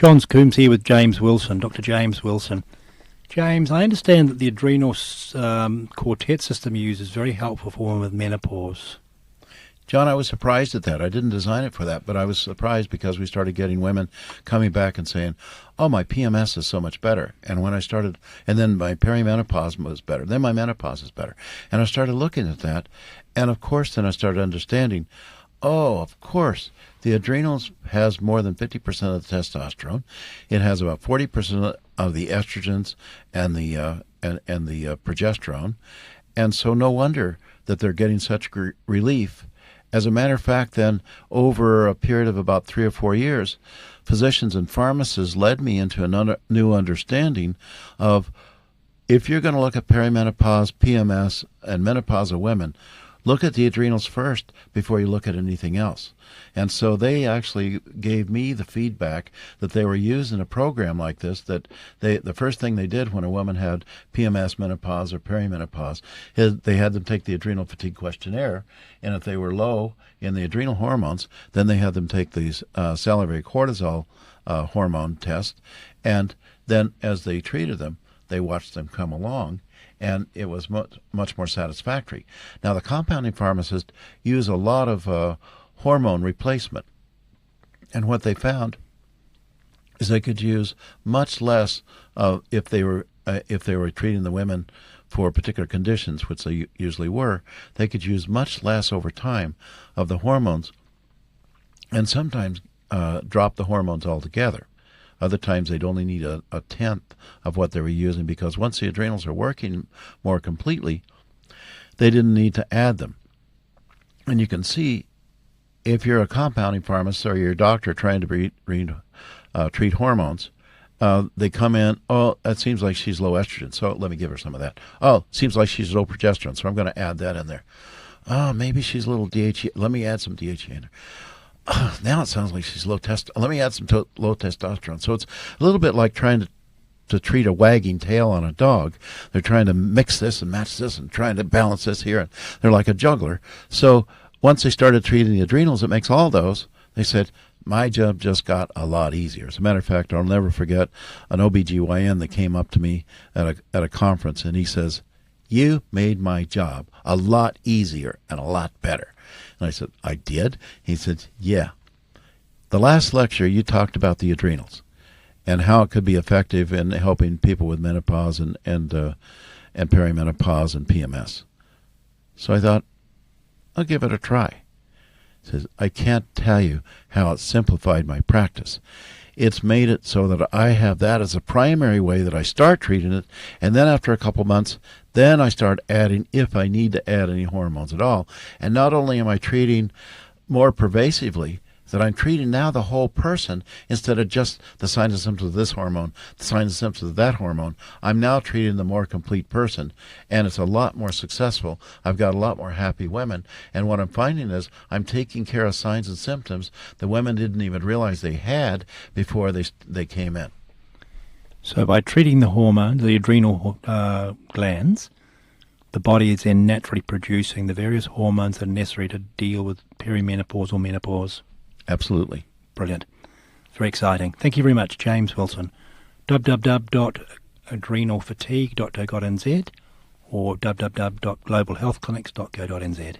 John's Coombs here with James Wilson, Dr. James Wilson. James, I understand that the adrenal quartet system you use is very helpful for women with menopause. John, I was surprised at that. I didn't design it for that, but I was surprised because we started getting women coming back and saying, oh, my PMS is so much better. And when I started, and then my perimenopause was better. Then my menopause is better. And I started looking at that. And of course, then I started understanding, oh, of course, the adrenals has more than 50% of the testosterone. It has about 40% of the estrogens and the progesterone. And so no wonder that they're getting such relief. As a matter of fact, then, over a period of about 3 or 4 years, physicians and pharmacists led me into a new understanding of, if you're going to look at perimenopause, PMS, and menopausal women, look at the adrenals first before you look at anything else. And so they actually gave me the feedback that they were using a program like this, that the first thing they did when a woman had PMS, menopause, or perimenopause is they had them take the Adrenal Fatigue questionnaire, and if they were low in the adrenal hormones, then they had them take these salivary cortisol hormone test, and then as they treated them, they watched them come along, and it was much more satisfactory. Now, the compounding pharmacists use a lot of hormone replacement, and what they found is they could use much less if they were treating the women for particular conditions, which they usually were. They could use much less over time of the hormones, and sometimes drop the hormones altogether. Other times they'd only need a tenth of what they were using, because once the adrenals are working more completely, they didn't need to add them. And you can see, if you're a compounding pharmacist or you're a doctor trying to treat hormones, they come in, oh, it seems like she's low estrogen, so let me give her some of that. Oh, seems like she's low progesterone, so I'm going to add that in there. Oh, maybe she's a little DHEA. Let me add some DHEA in there. Now it sounds like she's low testosterone. Let me add some low testosterone. So it's a little bit like trying to treat a wagging tail on a dog. They're trying to mix this and match this and trying to balance this here. And they're like a juggler. So once they started treating the adrenals, it makes all those. They said, my job just got a lot easier. As a matter of fact, I'll never forget an OBGYN that came up to me at a conference, and he says, you made my job a lot easier and a lot better. And I said, I did? He said, yeah. The last lecture, you talked about the adrenals and how it could be effective in helping people with menopause and perimenopause and PMS. So I thought, I'll give it a try. He says, I can't tell you how it simplified my practice. It's made it so that I have that as a primary way that I start treating it, and then after a couple months, then I start adding, if I need to add any hormones at all. And not only am I treating more pervasively, that I'm treating now the whole person instead of just the signs and symptoms of this hormone, the signs and symptoms of that hormone. I'm now treating the more complete person, and it's a lot more successful. I've got a lot more happy women, and what I'm finding is I'm taking care of signs and symptoms the women didn't even realize they had before they came in. So by treating the hormone, the adrenal glands, the body is then naturally producing the various hormones that are necessary to deal with perimenopause or menopause. Absolutely. Brilliant. Very exciting. Thank you very much, James Wilson. www.adrenalfatigue.co.nz or www.globalhealthclinics.co.nz.